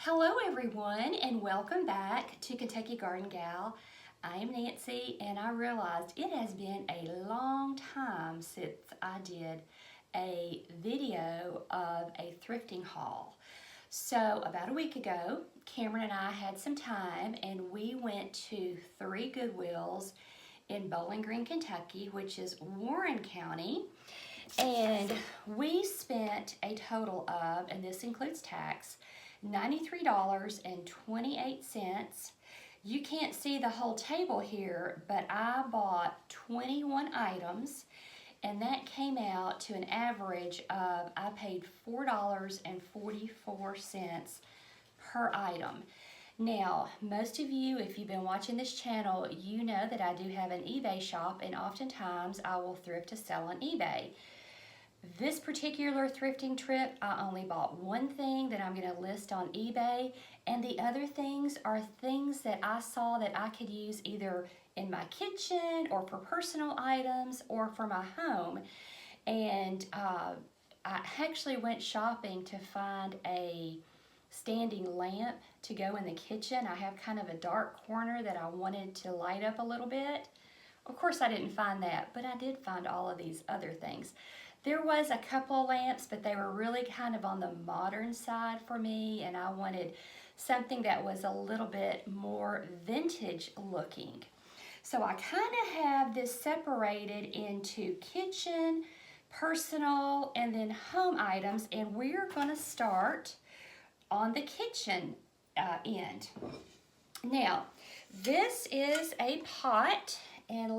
Hello everyone and welcome back to Kentucky Garden Gal. I'm Nancy and I realized it has been a long time since I did a video of a thrifting haul. So about a week ago, Cameron and I had some time and we went to 3 Goodwills in Bowling Green, Kentucky, which is Warren County. And we spent a total of, and this includes tax, $93.28. You can't see the whole table here, but I bought 21 items, and that came out to an average of, I paid $4.44 per item. Now, most of you, if you've been watching this channel, you know that I do have an eBay shop, and oftentimes I will thrift to sell on eBay. This particular thrifting trip, I only bought one thing that I'm going to list on eBay, and the other things are things that I saw that I could use either in my kitchen or for personal items or for my home. And I actually went shopping to find a standing lamp to go in the kitchen. I have kind of a dark corner that I wanted to light up a little bit. Of course, I didn't find that, but I did find all of these other things. There was a couple of lamps, but they were really kind of on the modern side for me, and I wanted something that was a little bit more vintage looking. So I kind of have this separated into kitchen, personal, and then home items, and we're going to start on the kitchen end. Now, this is a pot, and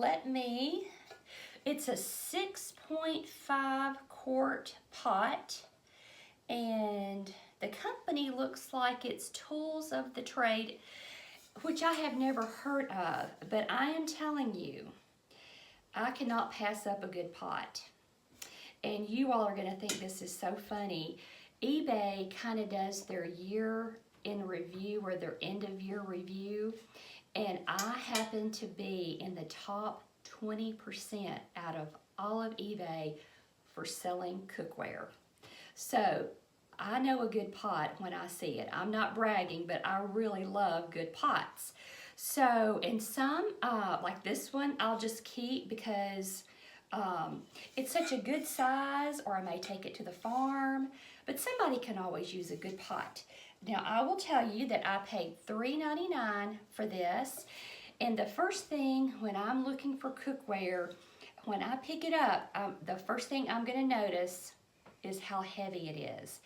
it's a 6.5 quart pot, and the company looks like it's Tools of the Trade, which I have never heard of, but I am telling you, I cannot pass up a good pot. And you all are going to think this is so funny. eBay kind of does their year in review or their end of year review, and I happen to be in the top 20% out of all of eBay for selling cookware. So I know a good pot when I see it. I'm not bragging, but I really love good pots. So in some, like this one, I'll just keep because it's such a good size, or I may take it to the farm, but somebody can always use a good pot. Now I will tell you that I paid $3.99 for this. And the first thing when I'm looking for cookware, when I pick it up, the first thing I'm going to notice is how heavy it is.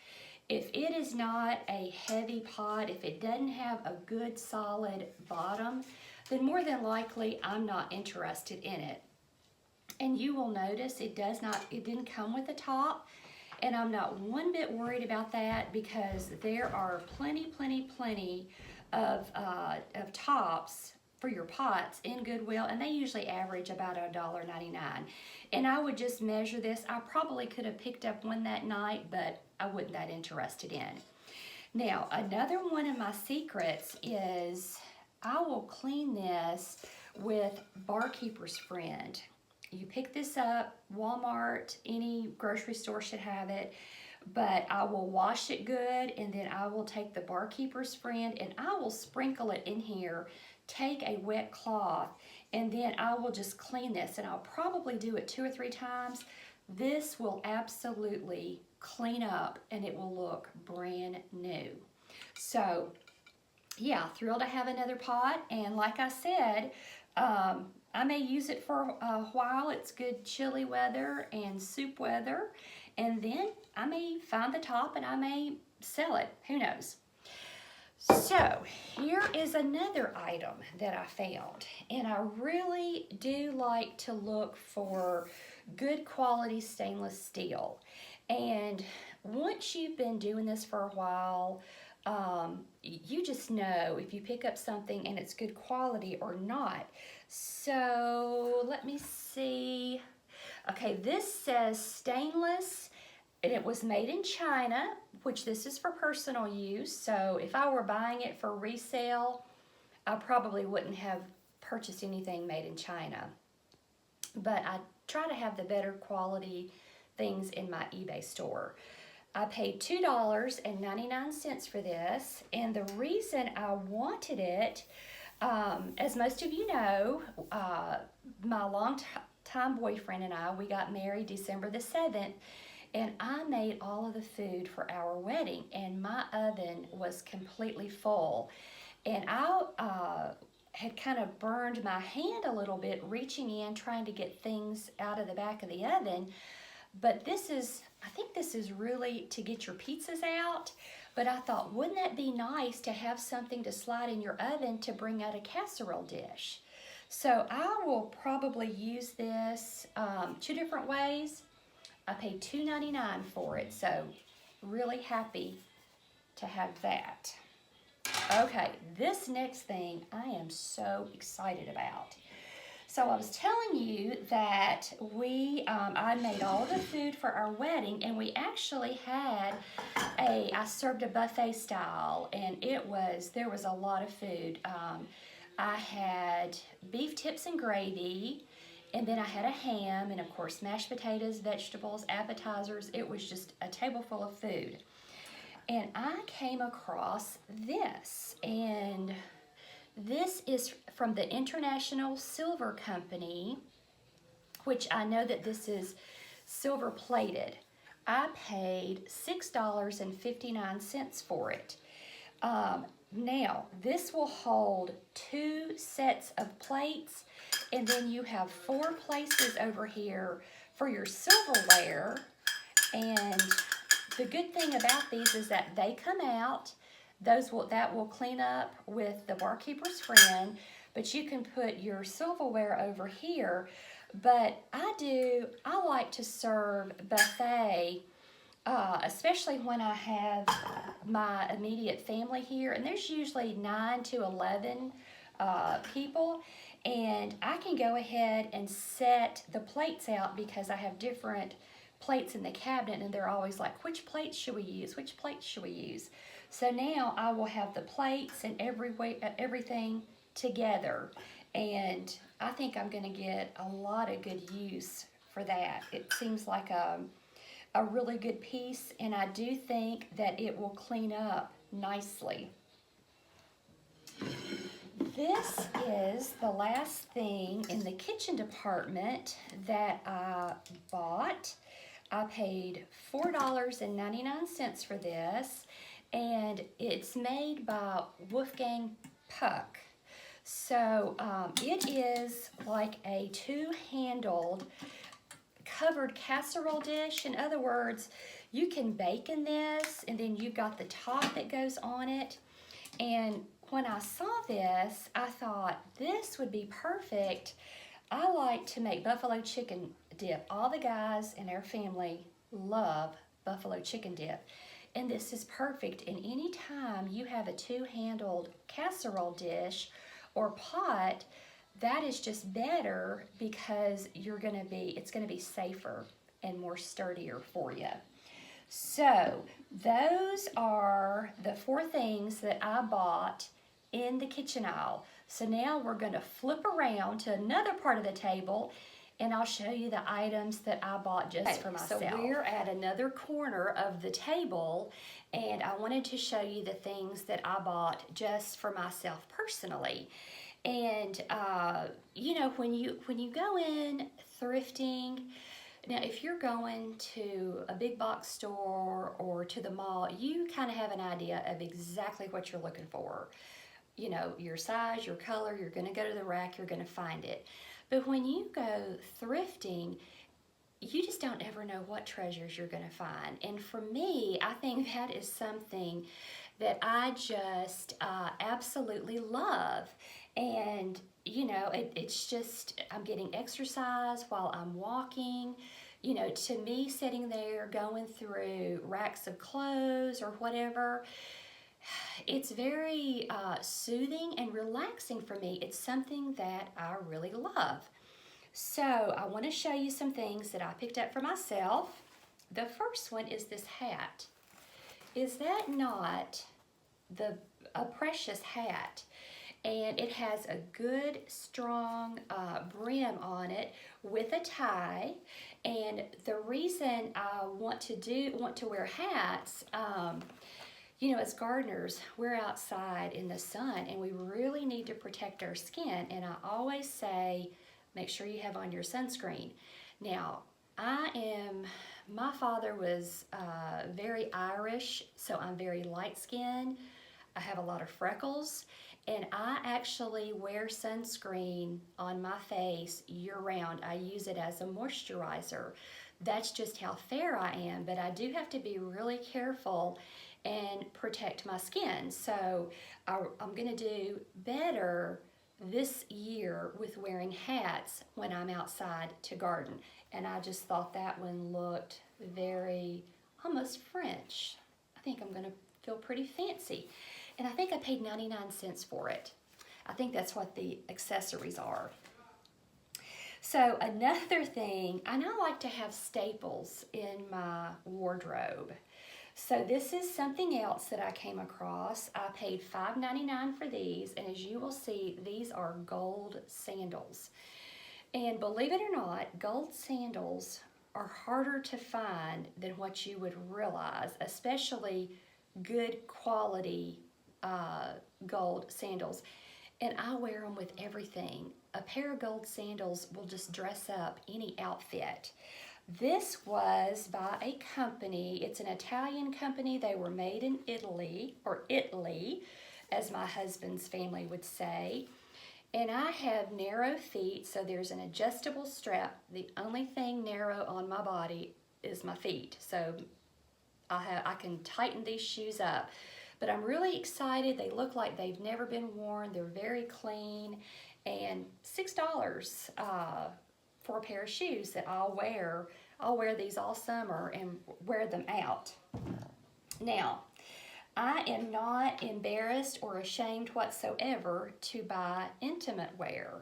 If it is not a heavy pot, if it doesn't have a good solid bottom, then more than likely I'm not interested in it. And you will notice it didn't come with a top, and I'm not one bit worried about that because there are plenty of tops for your pots in Goodwill, and they usually average about $1.99. And I would just measure this. I probably could have picked up one that night, but I wasn't that interested in. Now, another one of my secrets is I will clean this with Barkeeper's Friend. You pick this up, Walmart, any grocery store should have it, but I will wash it good, and then I will take the Barkeeper's Friend and I will sprinkle it in here, take a wet cloth, and then I will just clean this, and I'll probably do it 2 or 3 times. This will absolutely clean up and it will look brand new. So yeah, thrilled to have another pot, and like I said, I may use it for a while. It's good chilly weather and soup weather, and then I may find the top and I may sell it. Who knows? So here is another item that I found, and I really do like to look for good quality stainless steel. And once you've been doing this for a while, you just know if you pick up something and it's good quality or not. So let me see. Okay, this says stainless, and it was made in China, which this is for personal use. So if I were buying it for resale, I probably wouldn't have purchased anything made in China. But I try to have the better quality things in my eBay store. I paid $2.99 for this, and the reason I wanted it, as most of you know, my long-time boyfriend and I, we got married December the 7th, and I made all of the food for our wedding, and my oven was completely full. And I had kind of burned my hand a little bit reaching in, trying to get things out of the back of the oven. But I think this is really to get your pizzas out. But I thought, wouldn't that be nice to have something to slide in your oven to bring out a casserole dish? So I will probably use this two different ways. I paid $2.99 for it, so really happy to have that. Okay, this next thing I am so excited about. So I was telling you that I made all the food for our wedding, and we actually had I served a buffet style, and there was a lot of food. I had beef tips and gravy, and then I had a ham, and of course mashed potatoes, vegetables, appetizers. It was just a table full of food. And I came across this, and this is from the International Silver Company, which I know that this is silver plated. I paid $6.59 for it. Now, this will hold 2 sets of plates, and then you have 4 places over here for your silverware. And the good thing about these is that they come out. That will clean up with the barkeeper's friend, but you can put your silverware over here. But I like to serve buffet, especially when I have my immediate family here, and there's usually 9 to 11 people, and I can go ahead and set the plates out because I have different plates in the cabinet, and they're always like, which plates should we use? Which plates should we use? So now I will have the plates and everything together, and I think I'm going to get a lot of good use for that. It seems like a really good piece, and I do think that it will clean up nicely. This is the last thing in the kitchen department that I bought. I paid $4.99 for this, and it's made by Wolfgang Puck. So it is like a 2-handled covered casserole dish. In other words, you can bake in this, and then you've got the top that goes on it. And when I saw this, I thought this would be perfect. I like to make buffalo chicken dip. All the guys in our family love buffalo chicken dip. And this is perfect. And any time you have a 2-handled casserole dish or pot, that is just better because it's gonna be safer and more sturdier for you. So those are the 4 things that I bought in the kitchen aisle. So now we're gonna flip around to another part of the table, and I'll show you the items that I bought just for myself. So we're at another corner of the table, and I wanted to show you the things that I bought just for myself personally. And you know, when you go in thrifting, now if you're going to a big box store or to the mall, you kind of have an idea of exactly what you're looking for. You know, your size, your color, you're going to go to the rack, you're going to find it. But when you go thrifting, you just don't ever know what treasures you're going to find. And for me, I think that is something that I just absolutely love. And you know, it's just, I'm getting exercise while I'm walking. You know, to me, sitting there going through racks of clothes or whatever, it's very soothing and relaxing for me. It's something that I really love. So I want to show you some things that I picked up for myself. The first one is this hat. Is that not a precious hat? and it has a good strong brim on it with a tie. And the reason I want to wear hats, you know, as gardeners, we're outside in the sun and we really need to protect our skin. And I always say, make sure you have on your sunscreen. Now, my father was very Irish, so I'm very light skinned. I have a lot of freckles, and I actually wear sunscreen on my face year round. I use it as a moisturizer. That's just how fair I am, but I do have to be really careful and protect my skin. So I'm gonna do better this year with wearing hats when I'm outside to garden. And I just thought that one looked very, almost French. I think I'm gonna feel pretty fancy. And I think I paid 99 cents for it. I think that's what the accessories are. So another thing, and I like to have staples in my wardrobe. So this is something else that I came across. I paid $5.99 for these, and as you will see, these are gold sandals. And believe it or not, gold sandals are harder to find than what you would realize, especially good quality gold sandals. And I wear them with everything. A pair of gold sandals will just dress up any outfit. This was by a company, it's an Italian company. They were made in Italy, or Italy, as my husband's family would say. And I have narrow feet, so there's an adjustable strap. The only thing narrow on my body is my feet. So I can tighten these shoes up. But I'm really excited. They look like they've never been worn. They're very clean. And $6 for a pair of shoes that I'll wear. I'll wear these all summer and wear them out. Now, I am not embarrassed or ashamed whatsoever to buy intimate wear.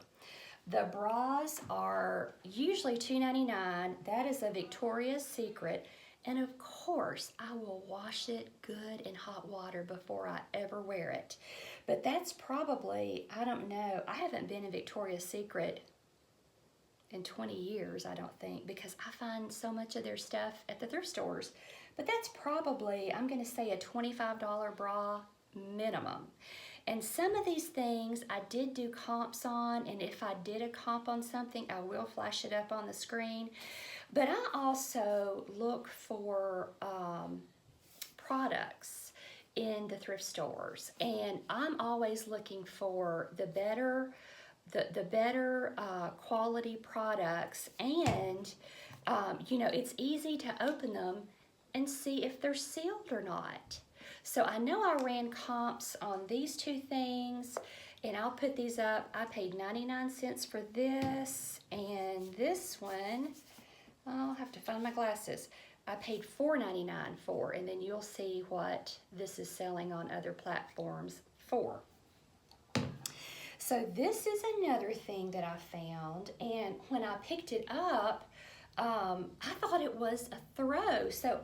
The bras are usually $2.99. That is a Victoria's Secret. And of course, I will wash it good in hot water before I ever wear it. But that's probably, I don't know, I haven't been in Victoria's Secret in 20 years, I don't think, because I find so much of their stuff at the thrift stores. But that's probably, I'm gonna say a $25 bra minimum. And some of these things I did do comps on, and if I did a comp on something, I will flash it up on the screen. But I also look for products in the thrift stores, and I'm always looking for the better quality products, and you know, it's easy to open them and see if they're sealed or not. So I know I ran comps on these two things, and I'll put these up. I paid 99 cents for this, and this one, I'll have to find my glasses. I paid $4.99 for, and then you'll see what this is selling on other platforms for. So this is another thing that I found, and when I picked it up, I thought it was a throw. So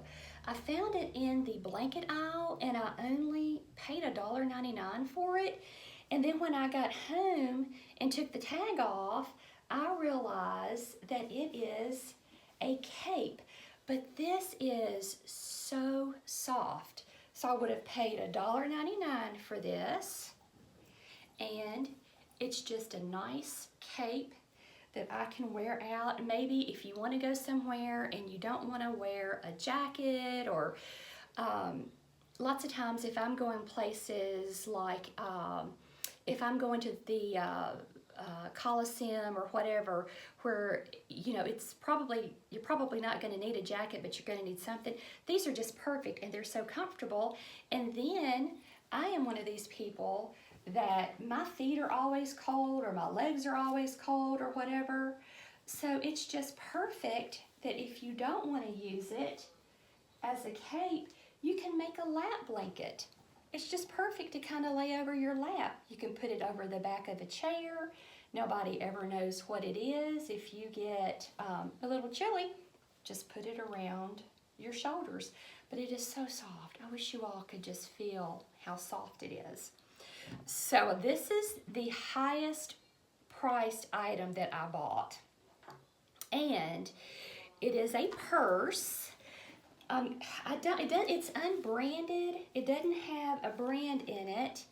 I found it in the blanket aisle, and I only paid $1.99 for it. And then when I got home and took the tag off, I realized that it is a cape. But this is so soft. So I would have paid $1.99 for this, and it's just a nice cape that I can wear out. Maybe if you want to go somewhere and you don't want to wear a jacket, or lots of times if I'm going places like if I'm going to the Coliseum or whatever, where you know you're probably not going to need a jacket, but you're going to need something. These are just perfect, and they're so comfortable. And then I am one of these people that my feet are always cold, or my legs are always cold, or whatever. So it's just perfect that if you don't want to use it as a cape, you can make a lap blanket. It's just perfect to kind of lay over your lap. You can put it over the back of a chair. Nobody ever knows what it is. If you get a little chilly, just put it around your shoulders. But it is so soft. I wish you all could just feel how soft it is. So this is the highest priced item that I bought. And it is a purse. It's unbranded. It doesn't have a brand in it,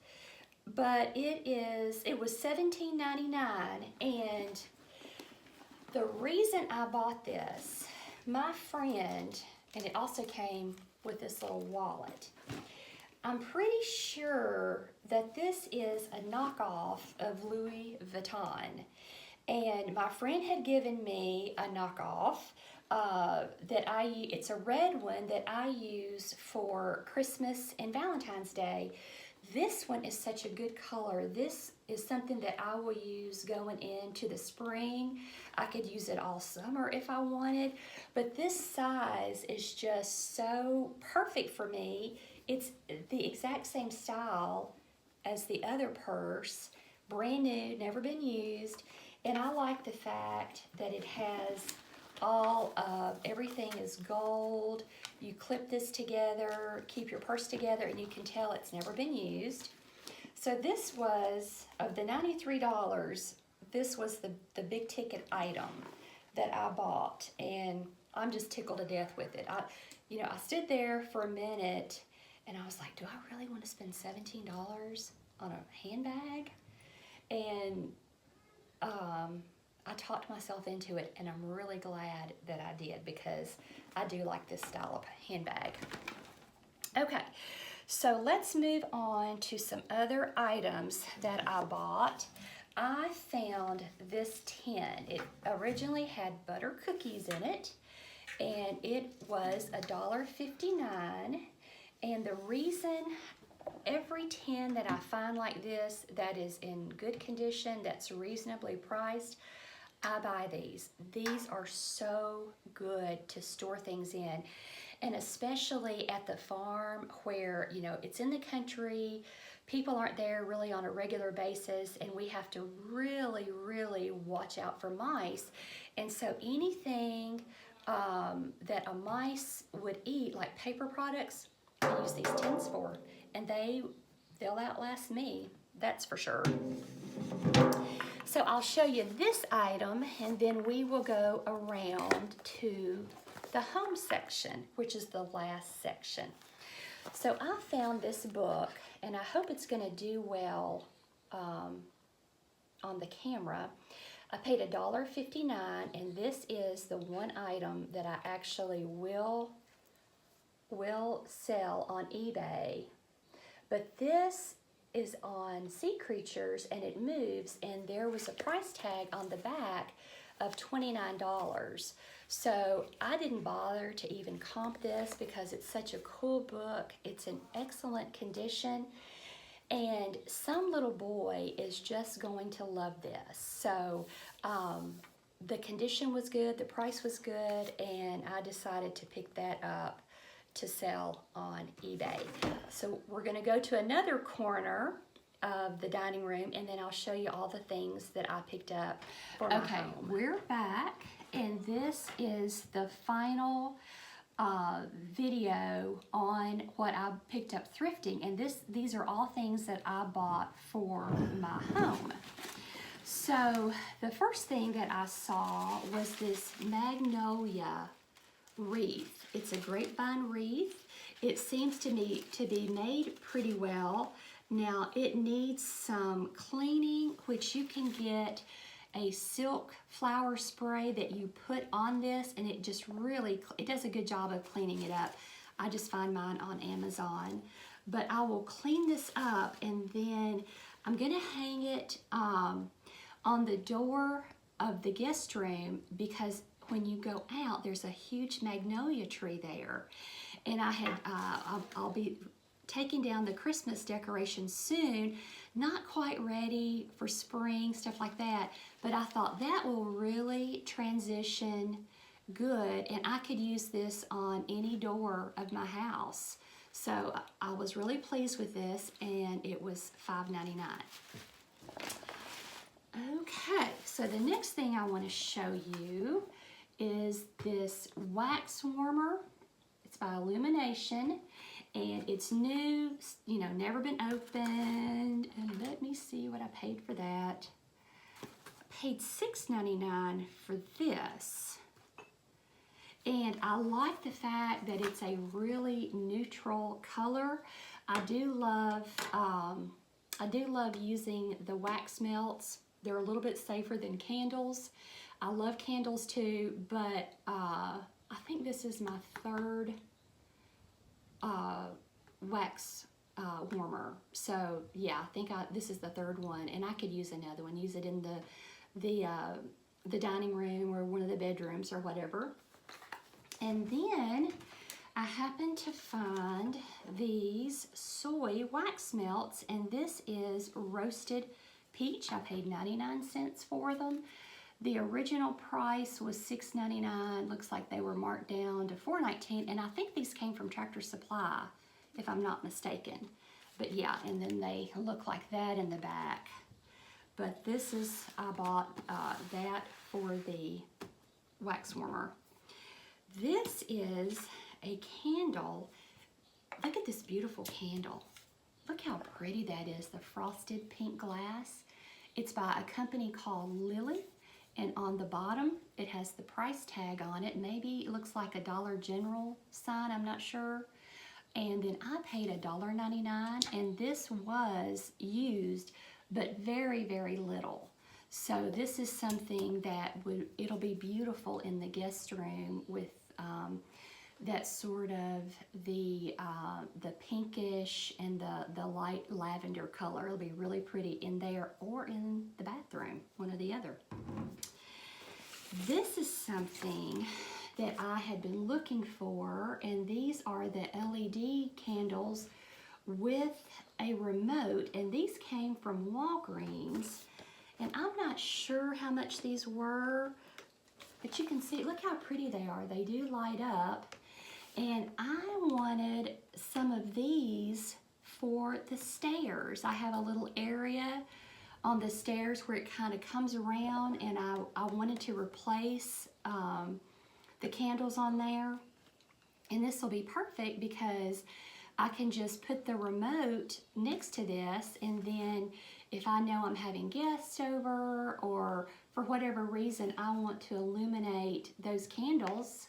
but it was $17.99. And the reason I bought this, my friend, and it also came with this little wallet. I'm pretty sure that this is a knockoff of Louis Vuitton. And my friend had given me a knockoff it's a red one that I use for Christmas and Valentine's Day. This one is such a good color. This is something that I will use going into the spring. I could use it all summer if I wanted, but this size is just so perfect for me. It's the exact same style as the other purse, brand new, never been used, and I like the fact that it has everything is gold. You clip this together, keep your purse together, and you can tell it's never been used. So this was, of the $93, this was the big ticket item that I bought, and I'm just tickled to death with it. I stood there for a minute, and I was like, do I really want to spend $17 on a handbag? And I talked myself into it, and I'm really glad that I did, because I do like this style of handbag. Okay, so let's move on to some other items that I bought. I found this tin. It originally had butter cookies in it, and it was $1.59. And the reason every tin that I find like this that is in good condition, that's reasonably priced, I buy these. These are so good to store things in, and especially at the farm where, it's in the country, people aren't there really on a regular basis, and we have to really, really watch out for mice. And so anything that a mice would eat, like paper products, I use these tins for, and they'll outlast me, that's for sure. So I'll show you this item, and then we will go around to the home section, which is the last section. So I found this book, and I hope it's going to do well on the camera. I paid $1.59, and this is the one item that I actually will sell on eBay. But this is on Sea Creatures, and it moves, and there was a price tag on the back of $29. So I didn't bother to even comp this because it's such a cool book. It's in excellent condition, and some little boy is just going to love this. So the condition was good, the price was good, and I decided to pick that up to sell on eBay. So we're going to go to another corner of the dining room, and then I'll show you all the things that I picked up for my home. We're back, and this is the final video on what I picked up thrifting, and these are all things that I bought for my home. So the first thing that I saw was this magnolia wreath. It's a grapevine wreath. It seems to me to be made pretty well. Now it needs some cleaning, which you can get a silk flower spray that you put on this, and it just really, it does a good job of cleaning it up. I just find mine on Amazon. But I will clean this up, and then I'm gonna hang it on the door of the guest room, because when you go out, there's a huge magnolia tree there. And I'll be taking down the Christmas decorations soon, not quite ready for spring, stuff like that, but I thought that will really transition good, and I could use this on any door of my house. So I was really pleased with this, and it was $5.99. Okay, so the next thing I want to show you is this wax warmer. It's by Illumination, And it's new, you know, never been opened. And let me see what I paid for that. I paid $6.99 for this. And I like the fact that it's a really neutral color. I do love using the wax melts. They're a little bit safer than candles. I love candles too, but I think this is my third wax warmer. So yeah, I think this is the third one, and I could use another one. Use it in the dining room or one of the bedrooms or whatever. And then I happened to find these soy wax melts, and this is roasted peach. I paid 99 cents for them. The original price was $6.99. Looks like they were marked down to $4.19, and I think these came from Tractor Supply, if I'm not mistaken. But yeah, and then they look like that in the back. But this is, I bought that for the wax warmer. This is a candle. Look at this beautiful candle. Look how pretty that is, the frosted pink glass. It's by a company called Lily, and on the bottom it has the price tag on it. Maybe it looks like a Dollar General sign, I'm not sure. And then I paid $1.99, and this was used, but very, very little. So this is something that it'll be beautiful in the guest room with that sort of the pinkish and the light lavender color. It'll be really pretty in there or in the bathroom, one or the other. This is something that I had been looking for, and these are the LED candles with a remote, and these came from Walgreens. And I'm not sure how much these were, but you can see, look how pretty they are. They do light up. And I wanted some of these for the stairs. I have a little area on the stairs where it kind of comes around, and I wanted to replace the candles on there. And this will be perfect because I can just put the remote next to this, and then if I know I'm having guests over, or for whatever reason I want to illuminate those candles,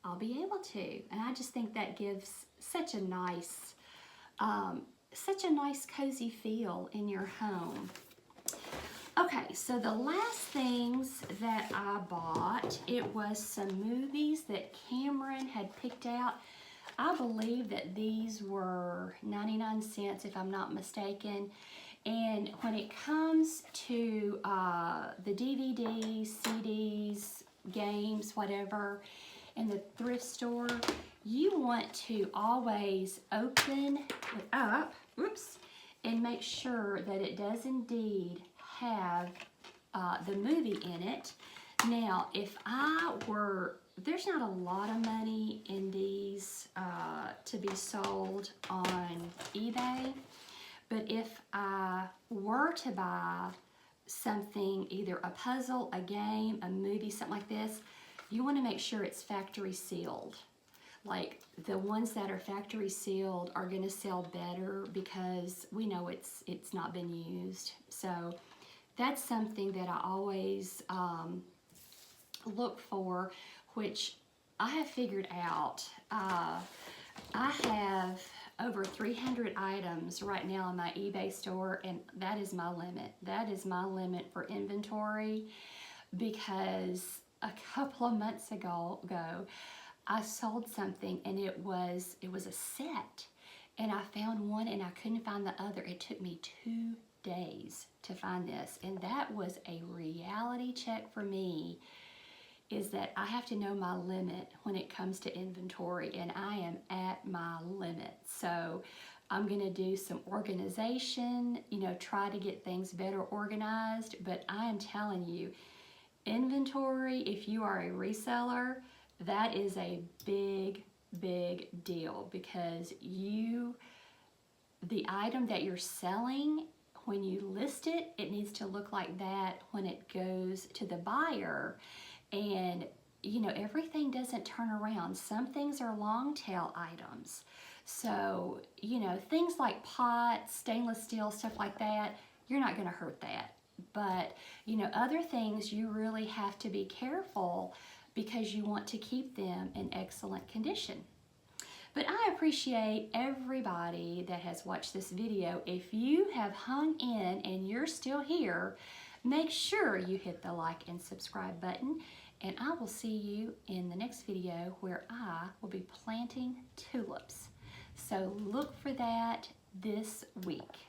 I'll be able to. And I just think that gives such a nice cozy feel in your home. Okay, so the last things that I bought, it was some movies that Cameron had picked out. I believe that these were 99 cents, if I'm not mistaken. And when it comes to the DVDs, CDs, games, whatever, in the thrift store, you want to always open it up, and make sure that it does indeed have the movie in it. Now, if there's not a lot of money in these to be sold on eBay, but if I were to buy something, either a puzzle, a game, a movie, something like this, you want to make sure it's factory sealed. Like, the ones that are factory sealed are going to sell better because we know it's not been used. So that's something that I always look for, which I have figured out. I have over 300 items right now in my eBay store, and that is my limit. That is my limit for inventory, because a couple of months ago I sold something, and it was a set, and I found one and I couldn't find the other. It took me 2 days to find this, and that was a reality check for me, is that I have to know my limit when it comes to inventory, and I am at my limit. So I'm gonna do some organization, try to get things better organized, but I am telling you, inventory, if you are a reseller, that is a big, big deal, because the item that you're selling, when you list it, it needs to look like that when it goes to the buyer. And everything doesn't turn around. Some things are long tail items. So, you know, things like pots, stainless steel, stuff like that, you're not going to hurt that. But, you know, other things you really have to be careful because you want to keep them in excellent condition. But I appreciate everybody that has watched this video. If you have hung in and you're still here, make sure you hit the like and subscribe button, and I will see you in the next video where I will be planting tulips. So look for that this week.